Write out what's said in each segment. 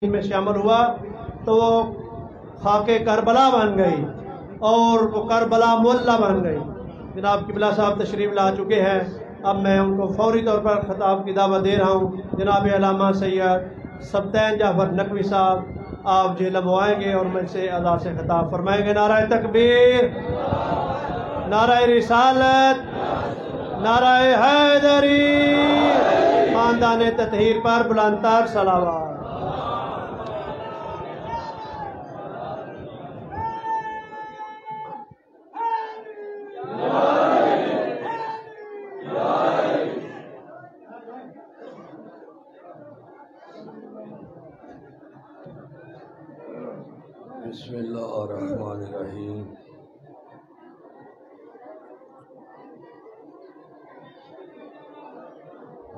میں شامل ہوا تو وہ خاکے کربلا بن گئی اور وہ کربلا مولا بن گئی۔ جناب قبلہ صاحب تشریف لا چکے ہیں، اب میں ان کو فوری طور پر خطاب کی دعوت دے رہا ہوں۔ جناب علامہ سید سبطین جعفر نقوی صاحب آپ جیلم آئیں گے اور مجھ سے ادا سے خطاب فرمائیں گے۔ نعرہ تکبیر، نعرہ رسالت، نعرہ حیدری، خاندان تطہیر پر بلند تر صلوات۔ بسم اللہ الرحمن الرحیم۔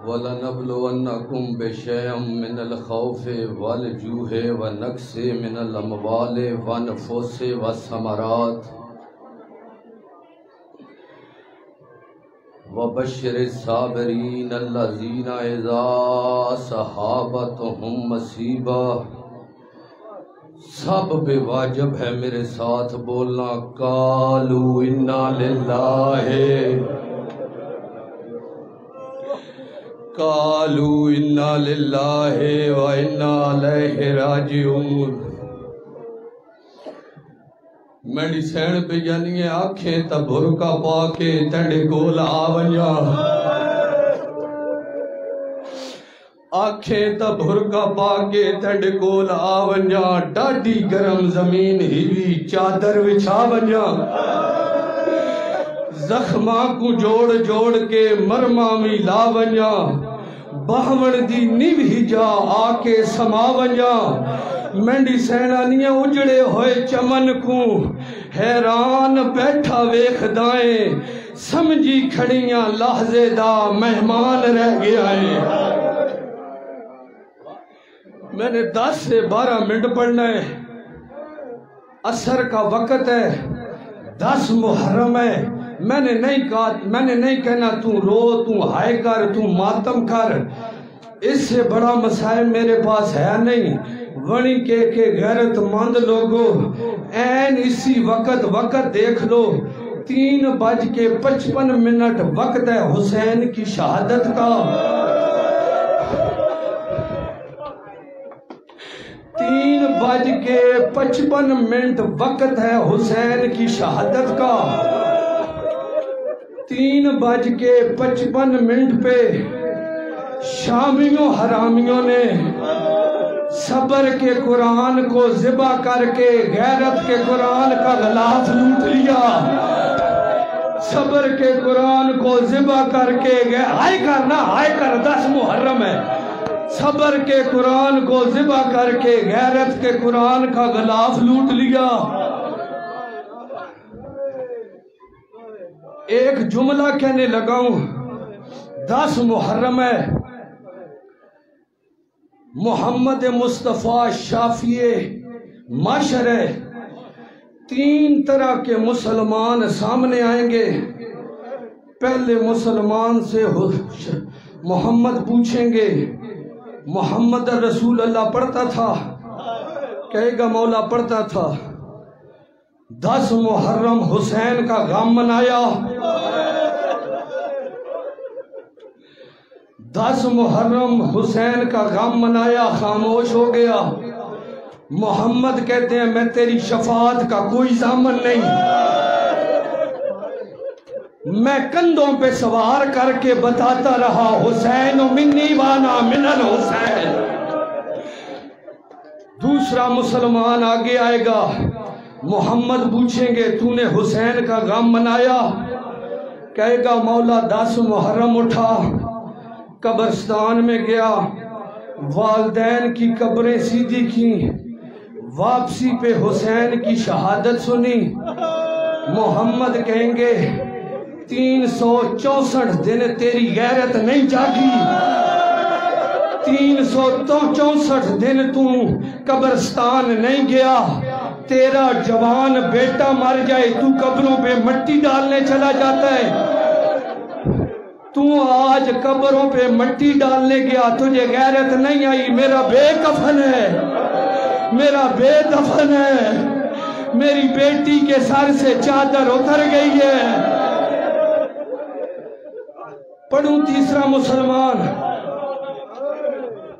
وَلَنَبْلُوَنَّكُمْ بِشَيْءٍ مِّنَ الْخَوْفِ وَالْجُوعِ وَنَقْصٍ مِّنَ الْأَمْوَالِ وَالْأَنفُسِ وَالثَّمَرَاتِ وَبَشِّرِ الصَّابِرِينَ الَّذِينَ إِذَا أَصَابَتْهُم مُّصِیبَۃٌ۔ سب بے واجب ہے میرے ساتھ بولنا، قالوا انا للہ، قالوا انا للہ و انا الیہ راجعون۔ میری سین پہ جانیے آنکھیں تا برکا پا کے تڑے کول آونجا، آنکھیں تا بھرکا پا کے تڑ کول آونجا، ڈاڈی گرم زمین ہیوی چادر وچھا ونجا، زخماں کو جوڑ جوڑ کے مرما میں لا ونجا، باہوڑ دی نیو ہی جا آ کے سما ونجا۔ مینڈی سینانیاں اجڑے ہوئے چمن کو حیران بیٹھا ویکھ دائیں، سمجھی کھڑیاں لحظے دا مہمان رہ گیا ہے۔ میں نے 10 سے 12 منٹ پڑھنا ہے، عصر کا وقت ہے، 10 محرم ہے۔ میں نے نہیں کہنا تو رو، تو ہائے کر، تو ماتم کر، اس سے بڑا مسائل میرے پاس ہے نہیں۔ ونی کے غیرت مند لوگوں این اسی وقت دیکھ لو، 3:55 وقت ہے حسین کی شہادت کا۔ 3:55 وقت ہے حسین کی شہادت کا۔ 3:55 پہ شامیوں حرامیوں نے صبر کے قرآن کو ذبح کر کے غیرت کے قرآن کا غلاف لوٹ لیا۔ صبر کے قرآن کو ذبح کر کے ہائے کرنا، ہائے کر، 10 محرم ہے۔ صبر کے قرآن کو ذبح کر کے غیرت کے قرآن کا غلاف لوٹ لیا۔ ایک جملہ کہنے لگاؤں، 10 محرم ہے، محمد مصطفیٰ شافی معاشر ہے، 3 طرح کے مسلمان سامنے آئیں گے۔ پہلے مسلمان سے محمد پوچھیں گے، محمد رسول اللہ پڑھتا تھا؟ کہے گا مولا پڑھتا تھا۔ 10 محرم حسین کا غم منایا، 10 محرم حسین کا غم منایا، خاموش ہو گیا۔ محمد کہتے ہیں میں تیری شفاعت کا کوئی ضامن نہیں، میں کندھوں پہ سوار کر کے بتاتا رہا حسین منی وانا من الحسین۔ دوسرا مسلمان آگے آئے گا، محمد پوچھیں گے تو نے حسین کا غم منایا؟ کہے گا مولا 10 محرم اٹھا، قبرستان میں گیا، والدین کی قبریں سیدھی کی، واپسی پہ حسین کی شہادت سنی۔ محمد کہیں گے 364 دن تیری غیرت نہیں جاگی، 364 دن تو قبرستان نہیں گیا، تیرا جوان بیٹا مر جائے تو قبروں پہ مٹی ڈالنے چلا جاتا ہے، تو آج قبروں پہ مٹی ڈالنے گیا، تجھے غیرت نہیں آئی، میرا بے کفن ہے۔ میرا بے دفن ہے، میری بیٹی کے سر سے چادر اتر گئی ہے۔ پڑھوں تیسرا مسلمان،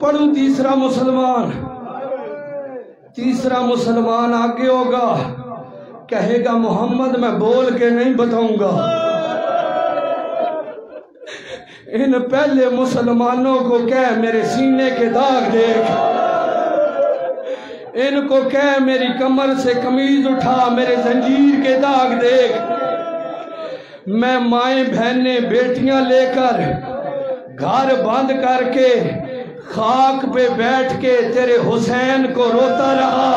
پڑھوں تیسرا مسلمان۔ تیسرا مسلمان آگے ہوگا، کہے گا محمد میں بول کے نہیں بتاؤں گا۔ ان پہلے مسلمانوں کو کہہ میرے سینے کے داغ دیکھ، ان کو کہہ میری کمر سے قمیض اٹھا میرے زنجیر کے داغ دیکھ۔ میں مائیں بہنیں بیٹیاں لے کر گھر بند کر کے خاک پہ بیٹھ کے تیرے حسین کو روتا رہا۔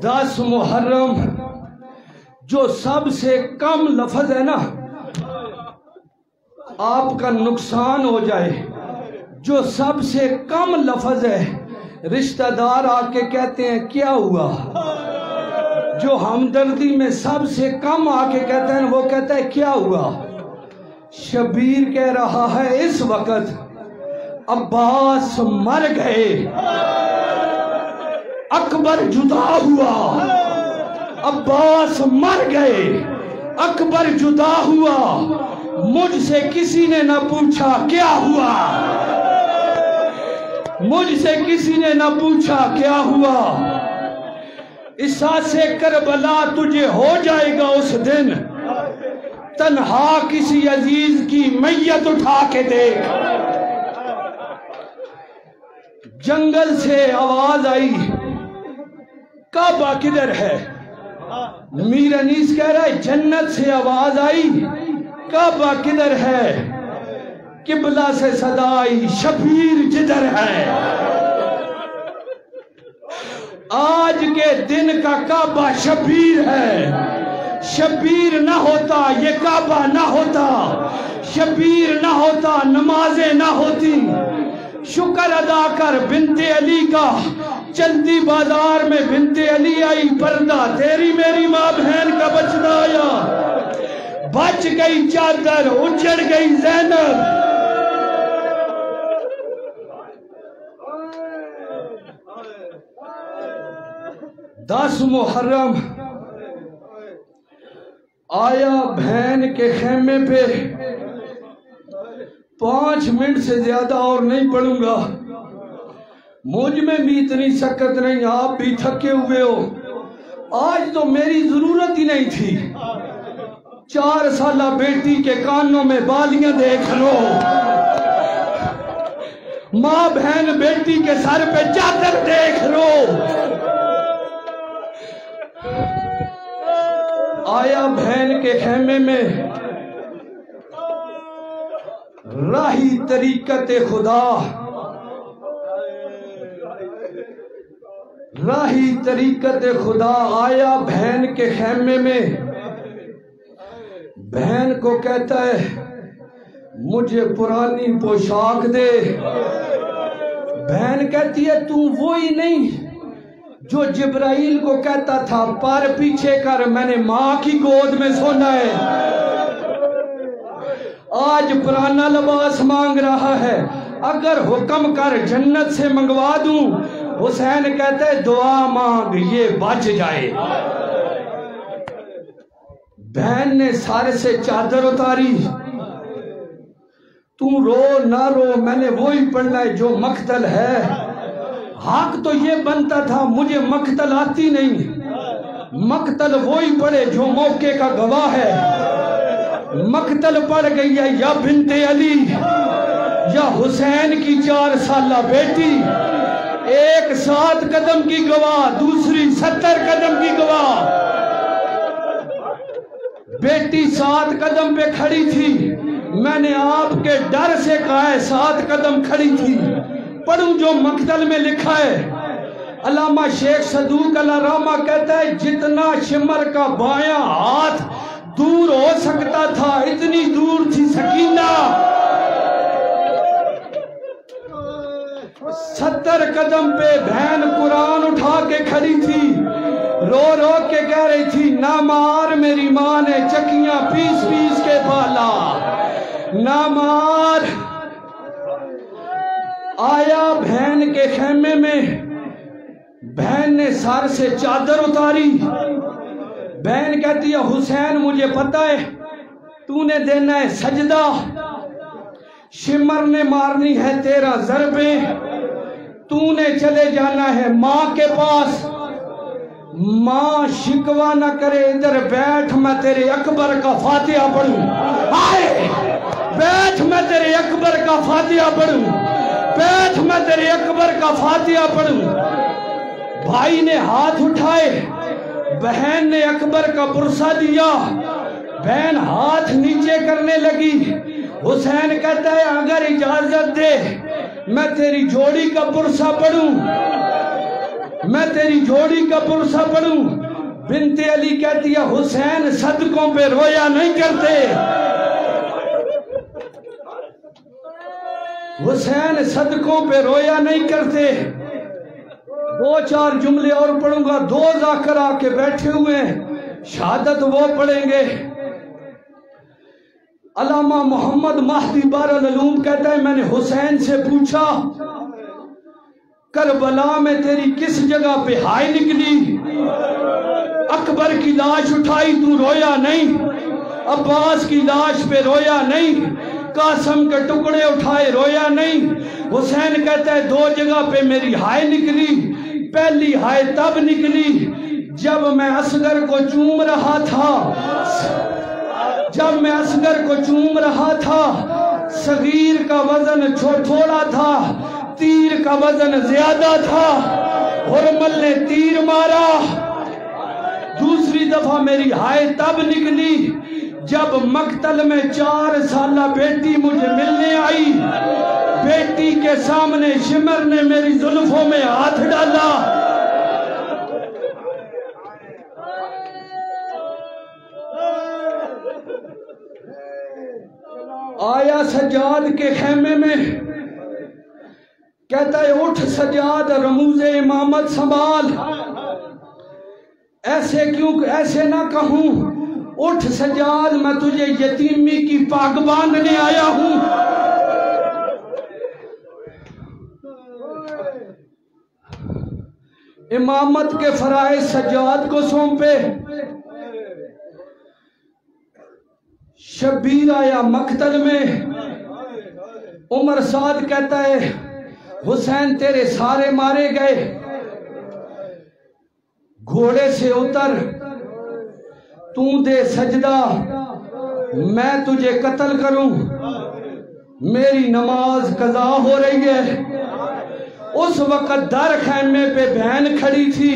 10 محرم جو سب سے کم لفظ ہے نا، آپ کا نقصان ہو جائے، جو سب سے کم لفظ ہے، رشتہ دار آ کے کہتے ہیں کیا ہوا، جو ہمدردی میں سب سے کم آ کے کہتے ہیں وہ کہتا ہے کیا ہوا۔ شبیر کہہ رہا ہے اس وقت عباس مر گئے، اکبر جدا ہوا، عباس مر گئے، اکبر جدا ہوا، مجھ سے کسی نے نہ پوچھا کیا ہوا، مجھ سے کسی نے نہ پوچھا کیا ہوا۔ احساس کربلا تجھے ہو جائے گا اس دن، تنہا کسی عزیز کی میت اٹھا کے دیکھ۔ جنگل سے آواز آئی کعبہ کدھر ہے؟ میر انیس کہہ رہا ہے جنت سے آواز آئی کعبہ کدھر ہے؟ قبلہ سے صدا آئی شبیر جدھر ہے؟ آج کے دن کا کعبہ شبیر ہے، شبیر نہ ہوتا یہ کعبہ نہ ہوتا، شبیر نہ ہوتا نمازیں نہ ہوتی۔ شکر ادا کر بنت علی کا، چلتی بازار میں بنت علی آئی، پردہ تیری میری ماں بہن کا بچنا آیا، بچ گئی چادر اجڑ گئی زینب۔ 10 محرم آیا بہن کے خیمے پہ، 5 منٹ سے زیادہ اور نہیں پڑھوں گا، مجھ میں بھی اتنی سکت نہیں، آپ بھی تھکے ہوئے ہو۔ آج تو میری ضرورت ہی نہیں تھی، 4 سالہ بیٹی کے کانوں میں بالیاں دیکھ لو، ماں بہن بیٹی کے سر پہ چادر دیکھ لو۔ آیا بہن کے خیمے میں، راہی طریقت خدا، راہی طریقت خدا آیا بہن کے خیمے میں، بہن کو کہتا ہے مجھے پرانی پوشاک دے۔ بہن کہتی ہے تو وہی نہیں جو جبرائیل کو کہتا تھا پر پیچھے کر، میں نے ماں کی گود میں سونا ہے، آج پرانا لباس مانگ رہا ہے، اگر حکم کر جنت سے منگوا دوں۔ حسین کہتے ہیں دعا مانگ یہ بچ جائے۔ بہن نے سارے سے چادر اتاری، تو رو نہ رو، میں نے وہی پڑھنا ہے جو مقتل ہے۔ حق تو یہ بنتا تھا، مجھے مقتل آتی نہیں، مقتل وہی پڑھے جو موقع کا گواہ ہے۔ مقتل پڑھ گئی ہے یا بنت علی یا حسین کی 4 سالہ بیٹی، ایک 7 قدم کی گواہ، دوسری 70 قدم کی گواہ۔ بیٹی 7 قدم پہ کھڑی تھی، میں نے آپ کے ڈر سے کہا ہے 7 قدم کھڑی تھی۔ پڑھوں جو مقتل میں لکھا ہے، علامہ شیخ صدوق اللہ رحمہ کہتا ہے جتنا شمر کا بایاں ہاتھ دور ہو سکتا تھا اتنی دور تھی سکینہ۔ 70 قدم پہ بہن قرآن اٹھا کے کھڑی تھی، رو رو کے کہہ رہی تھی نہ مار میری ماں نے چکیاں پیس پیس کے پالا، نہ مار۔ آیا بہن کے خیمے میں، بہن نے سر سے چادر اتاری، بہن کہتی ہے حسین مجھے پتہ ہے تو نے دینا ہے سجدہ، شمر نے مارنی ہے تیرا ضربیں، تو نے چلے جانا ہے ماں کے پاس، ماں شکوا نہ کرے ادھر بیٹھ میں تیرے اکبر کا فاتحہ پڑھوں، آئے بیٹھ میں تیرے اکبر کا فاتحہ پڑھوں، بیٹھ میں تیرے اکبر کا فاتحہ پڑھوں۔ بھائی نے ہاتھ اٹھائے، بہن نے اکبر کا پرسہ دیا، بہن ہاتھ نیچے کرنے لگی، حسین کہتا ہے اگر اجازت دے میں تیری جوڑی کا پرسہ پڑھوں، میں تیری جوڑی کا پرسہ پڑھوں۔ بنت علی کہتی ہے حسین صدقوں پہ رویا نہیں کرتے، حسین صدقوں پہ رویا نہیں کرتے۔ دو چار جملے اور پڑھوں گا، دو ذاکر آ کے بیٹھے ہوئے ہیں، شہادت وہ پڑھیں گے۔ علامہ محمد مہدی بارالعلوم کہتا ہے میں نے حسین سے پوچھا کربلا میں تیری کس جگہ پہ ہائے نکلی؟ اکبر کی لاش اٹھائی تو رویا نہیں، عباس کی لاش پہ رویا نہیں، قاسم کے ٹکڑے اٹھائے رویا نہیں۔ حسین کہتا ہے دو جگہ پہ میری ہائے نکلی، پہلی ہائے تب نکلی جب میں اصغر کو چوم رہا تھا، جب میں اصغر کو چوم رہا تھا، صغیر کا وزن تھوڑا تھا، تیر کا وزن زیادہ تھا، حرمل نے تیر مارا۔ دوسری دفعہ میری ہائے تب نکلی جب مقتل میں 4 سالہ بیٹی مجھے ملنے آئی، بیٹی کے سامنے شمر نے میری زلفوں میں ہاتھ ڈالا۔ آیا سجاد کے خیمے میں، کہتا ہے اٹھ سجاد رموز امامت سنبھال، ایسے کیوں، ایسے نہ کہوں، اٹھ سجاد میں تجھے یتیمی کی پاگ باندھنے آیا ہوں۔ امامت کے فرائض سجاد کو سونپے۔ شبیر آیا مقتل میں، عمر سعد کہتا ہے حسین تیرے سارے مارے گئے، گھوڑے سے اتر، تو دے سجدہ، میں تجھے قتل کروں، میری نماز قضا ہو رہی ہے۔ اس وقت در خیمے پہ بہن کھڑی تھی،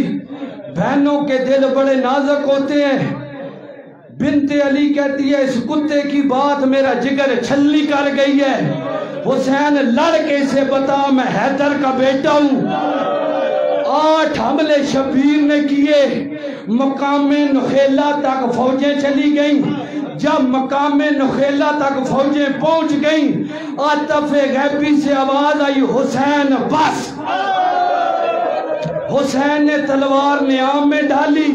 بہنوں کے دل بڑے نازک ہوتے ہیں۔ بنت علی کہتی ہے اس کتے کی بات میرا جگر چھلنی کر گئی ہے، حسین لڑکے سے بتا میں حیدر کا بیٹا ہوں۔ 8 حملے شبیر نے کیے، مقام نخیلہ تک فوجیں چلی گئیں۔ جب مقام نخیلہ تک فوجیں پہنچ گئیں، عاطف غیبی سے آواز آئی حسین بس۔ حسین نے تلوار نیام میں ڈالی،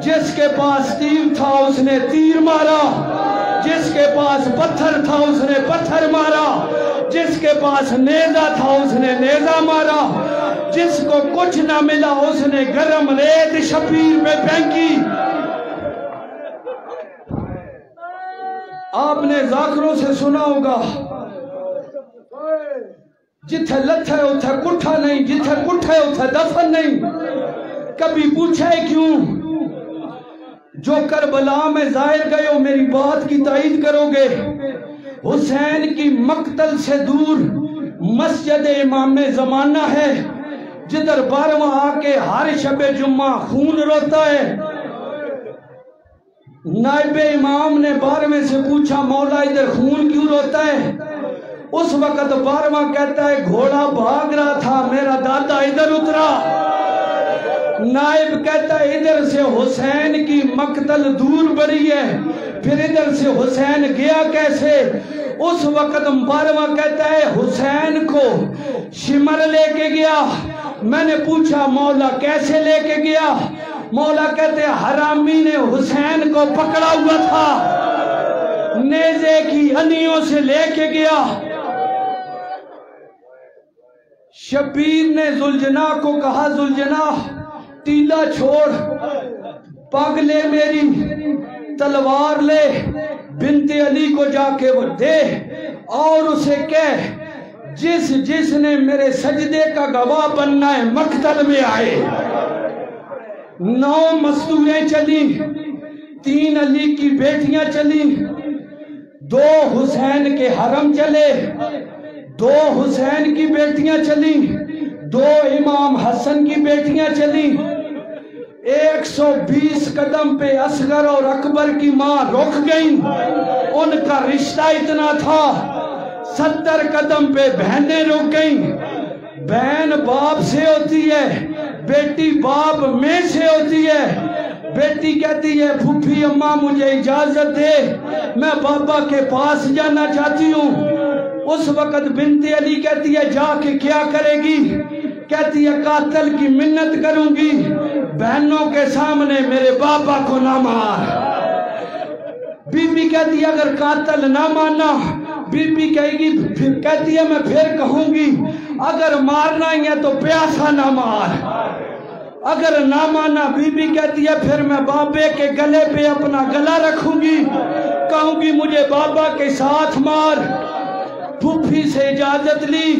جس کے پاس تیر تھا اس نے تیر مارا، جس کے پاس پتھر تھا اس نے پتھر مارا، جس کے پاس نیزہ تھا اس نے نیزہ مارا، جس کو کچھ نہ ملا اس نے گرم ریت شبیر پہ پھینکی۔ آپ نے ذاکروں سے سنا ہوگا جتھے لتھے اتھے کٹھا نہیں، جتھے کٹھے اتھے دفن نہیں۔ کبھی پوچھے کیوں؟ جو کربلا میں ظاہر گئے ہو میری بات کی تائید کرو گے۔ حسین کی مقتل سے دور مسجد امام زمانہ ہے، جدھر 12واں آ کے ہر شب جمعہ خون روتا ہے۔ نائب امام نے 12ویں سے پوچھا مولا ادھر خون کیوں روتا ہے؟ اس وقت 12واں کہتا ہے گھوڑا بھاگ رہا تھا، میرا دادا ادھر اترا۔ نائب کہتا ہے ادھر سے حسین کی مقتل دور بڑی ہے، پھر ادھر سے حسین گیا کیسے؟ اس وقت 12واں کہتا ہے حسین کو شمر لے کے گیا۔ میں نے پوچھا مولا کیسے لے کے گیا؟ مولا کہتے ہیں حرامی نے حسین کو پکڑا ہوا تھا، نیزے کی انیوں سے لے کے گیا۔ شبیر نے زلجنا کو کہا زلجنا ٹیلا چھوڑ، پگ لے میری، تلوار لے، بنت علی کو جا کے وہ دے اور اسے کہہ جس نے میرے سجدے کا گواہ بننا ہے مقتل میں آئے۔ 9 مستوریں چلیں، 3 علی کی بیٹیاں چلیں، 2 حسین کے حرم چلے، 2 حسین کی بیٹیاں چلیں، 2 امام حسن کی بیٹیاں چلیں، 120 قدم پہ اصغر اور اکبر کی ماں رک گئیں، ان کا رشتہ اتنا تھا۔ 70 قدم پہ بہنیں رک گئیں، بہن باپ سے ہوتی ہے، بیٹی باپ میں سے ہوتی ہے۔ بیٹی کہتی ہے پھوپھی اماں مجھے اجازت دے، میں بابا کے پاس جانا چاہتی ہوں۔ اس وقت بنت علی کہتی ہے جا کے کیا کرے گی؟ کہتی ہے قاتل کی منت کروں گی، بہنوں کے سامنے میرے بابا کو نہ مار۔ بی بی کہتی ہے اگر قاتل نہ مانا، بی بی کہتی ہے میں پھر کہوں گی اگر مارنا ہی ہے تو پیاسا نہ مار۔ اگر نہ مانا بی بی کہتی ہے پھر میں بابے کے گلے پہ اپنا گلا رکھوں گی، کہوں گی مجھے بابا کے ساتھ مار۔ پھوپھی سے اجازت لی،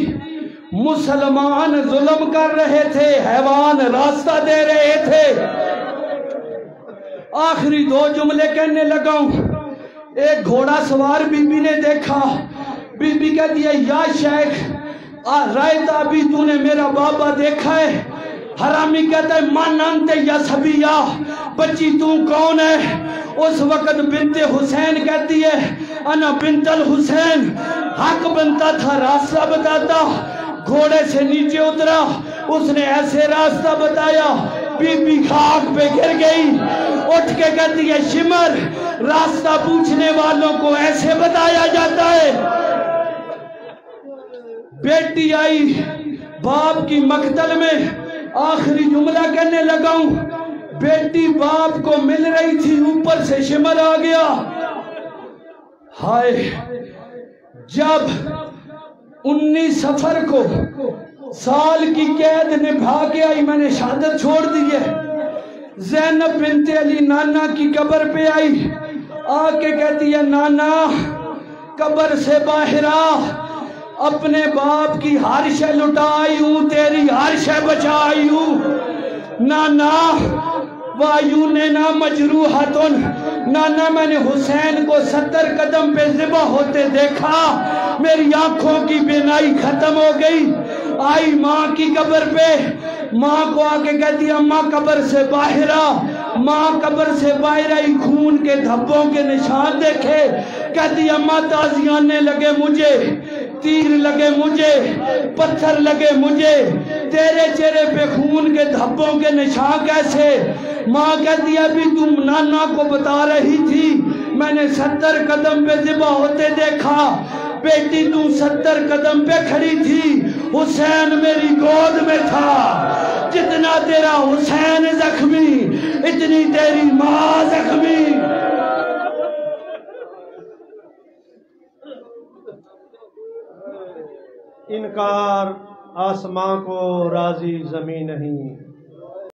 مسلمان ظلم کر رہے تھے، حیوان راستہ دے رہے تھے۔ آخری 2 جملے کہنے لگا ہوں۔ ایک گھوڑا سوار بی بی نے دیکھا، بی بی کہتی ہے یا شیخ رائتا بھی تو نے میرا بابا دیکھا ہے؟ حرامی کہتا ہے من انت یا سبیہ، بچی تو کون ہے؟ اس وقت بنت حسین کہتی ہے انا بنت الحسین، حق بنتا تھا راستہ بتاتا۔ گھوڑے سے نیچے اترا، اس نے ایسے راستہ بتایا، بی بی خاک پہ گر گئی۔ اٹھ کے کہتی ہے شمر راستہ پوچھنے والوں کو ایسے بتایا جاتا ہے۔ بیٹی آئی باپ کی مقتل میں، آخری جملہ کہنے لگا ہوں، بیٹی باپ کو مل رہی تھی، اوپر سے شمر آ گیا۔ ہائے جب 19 سفر کو سال کی قید نبھا کے آئی، میں نے شہادت چھوڑ دی ہے۔ زینب بنت علی نانا کی قبر پہ آئی، آ کے کہتی ہے نانا قبر سے باہر آ، اپنے باپ کی ہر شے لٹائی ہوں، تیری ہر شے بچائی ہوں۔ نانا وَعَيُّنِنَا مَجْرُوحَةٌ، نانا میں نے حسین کو 70 قدم پہ ذبح ہوتے دیکھا، میری آنکھوں کی بینائی ختم ہو گئی۔ آئی ماں کی قبر پہ، ماں کو آ کے کہتی ہے اماں قبر سے باہر آ۔ ماں قبر سے باہر آئی، خون کے دھبوں کے نشان دیکھے، کہتی اماں تازیانے لگے مجھے، تیر لگے مجھے، پتھر لگے مجھے، تیرے چہرے پہ خون کے دھبوں کے نشان کیسے؟ ماں کہتی ابھی تم نانا کو بتا رہی تھی میں نے 70 قدم پہ ذبح ہوتے دیکھا۔ بیٹی تو 70 قدم پہ کھڑی تھی، حسین میری گود میں تھا۔ جتنا تیرا حسین زخمی اتنی تیری ماں زخمی۔ انکار آسمان کو راضی زمین نہیں۔